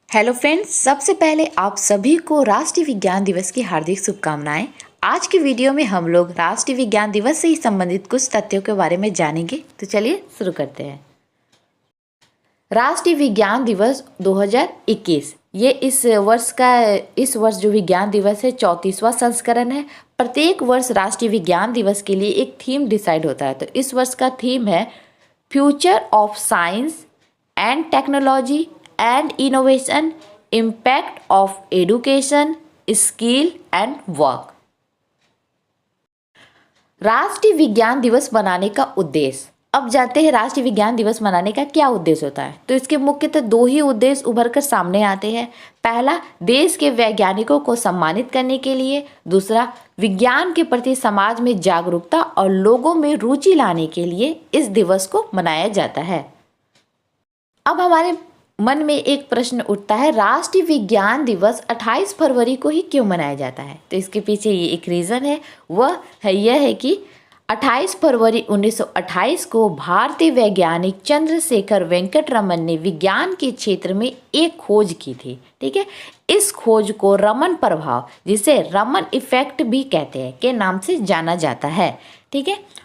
Hello friends, सबसे पहले आप सभी को राष्ट्रीय विज्ञान दिवस की हार्दिक शुभकामनाएं। आज की वीडियो में हम लोग राष्ट्रीय विज्ञान दिवस से ही संबंधित कुछ तथ्यों के बारे में जानेंगे। तो चलिए शुरू करते हैं। राष्ट्रीय विज्ञान दिवस 2021 ये इस वर्ष जो विज्ञान दिवस है 34वां संस्करण है। प्रत्येक वर्ष राष्ट्रीय विज्ञान दिवस के लिए एक थीम डिसाइड होता है। तो इस वर्ष का थीम है future of science and technology and innovation, impact of education, skill and work. राष्ट्रीय विज्ञान दिवस मनाने का उद्देश्य। अब जानते हैं राष्ट्रीय विज्ञान दिवस मनाने का क्या उद्देश्य होता है। तो इसके मुख्यतः दो ही उद्देश्य उभर कर सामने आते हैं। पहला, देश के वैज्ञानिकों को सम्मानित करने के लिए। दूसरा, विज्ञान के प्रति समाज में जागरूकता और लोगों में रुचि लाने के लिए इस दिवस को मनाया जाता है। अब हमारे मन में एक प्रश्न उठता है, राष्ट्रीय विज्ञान दिवस 28 फरवरी को ही क्यों मनाया जाता है। तो इसके पीछे ये एक रीज़न है, वह है यह है कि 28 फरवरी 1928 को भारतीय वैज्ञानिक चंद्रशेखर वेंकट रमन ने विज्ञान के क्षेत्र में एक खोज की थी। ठीक है, इस खोज को रमन प्रभाव, जिसे रमन इफेक्ट भी कहते हैं, के नाम से जाना जाता है। ठीक है,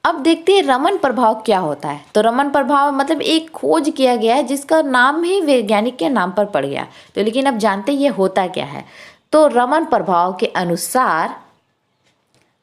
अब देखते हैं रमन प्रभाव क्या होता है। तो रमन प्रभाव मतलब एक खोज किया गया है जिसका नाम ही वैज्ञानिक के नाम पर पड़ गया। तो लेकिन अब जानते हैं ये होता क्या है। तो रमन प्रभाव के अनुसार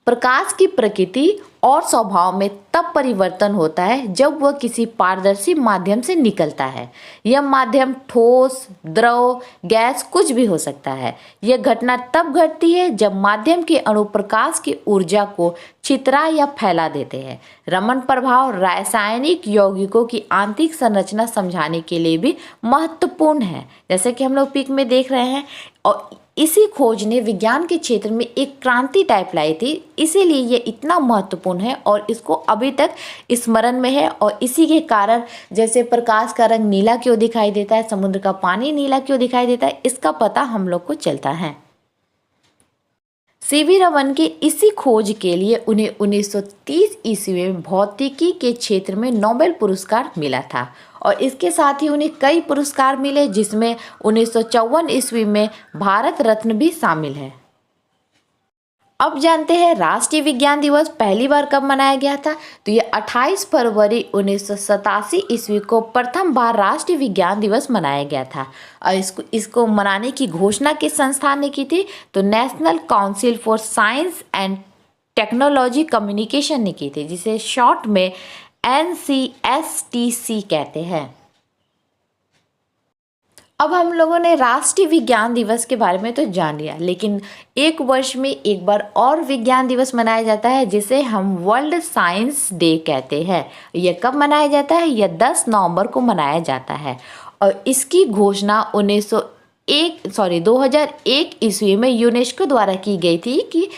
प्रकाश की प्रकृति और स्वभाव में तब परिवर्तन होता है जब वह किसी पारदर्शी माध्यम से निकलता है। यह माध्यम ठोस, द्रव, गैस कुछ भी हो सकता है। यह घटना तब घटती है जब माध्यम के अणु प्रकाश की ऊर्जा को छितरा या फैला देते हैं। रमन प्रभाव रासायनिक यौगिकों की आंतरिक संरचना समझाने के लिए भी महत्वपूर्ण है, जैसे कि हम लोग पिक में देख रहे हैं। और इसी खोज ने विज्ञान के क्षेत्र में एक क्रांति टाइप लाई थी, इसीलिए ये इतना महत्वपूर्ण है और इसको अभी तक स्मरण में है। और इसी के कारण जैसे प्रकाश का रंग नीला क्यों दिखाई देता है, समुद्र का पानी नीला क्यों दिखाई देता है, इसका पता हम लोग को चलता है। सीवी रमन के इसी खोज के लिए उन्हें 1930 ईस्वी में भौतिकी के क्षेत्र में नोबेल पुरस्कार मिला था। और इसके साथ ही उन्हें कई पुरस्कार मिले, जिसमें 1954 ईस्वी में भारत रत्न भी शामिल है। अब जानते हैं राष्ट्रीय विज्ञान दिवस पहली बार कब मनाया गया था। तो ये 28 फरवरी 1987 ईस्वी को प्रथम बार राष्ट्रीय विज्ञान दिवस मनाया गया था। और इसको मनाने की घोषणा किस संस्थान ने की थी। तो national council for science and technology communication ने की थी, जिसे शॉर्ट में NCSTC कहते हैं। अब हम लोगों ने राष्ट्रीय विज्ञान दिवस के बारे में तो जान लिया, लेकिन एक वर्ष में एक बार और विज्ञान दिवस मनाया जाता है, जिसे हम वर्ल्ड साइंस डे कहते हैं। यह कब मनाया जाता है। यह 10 नवंबर को मनाया जाता है। और इसकी घोषणा 2001 ईस्वी में यूनेस्को द्वारा की गई थी कि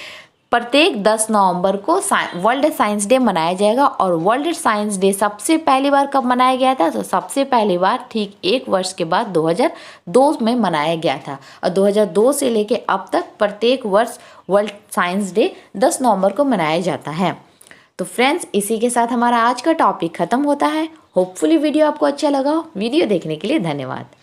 प्रत्येक 10 नवंबर को वर्ल्ड साइंस डे मनाया जाएगा। और वर्ल्ड साइंस डे सबसे पहली बार कब मनाया गया था। तो सबसे पहली बार ठीक एक वर्ष के बाद 2002 में मनाया गया था। और 2002 से लेके अब तक प्रत्येक वर्ष वर्ल्ड साइंस डे 10 नवंबर को मनाया जाता है। तो फ्रेंड्स, इसी के साथ हमारा आज का टॉपिक ख़त्म होता है। होपफुली वीडियो आपको अच्छा लगा हो। वीडियो देखने के लिए धन्यवाद।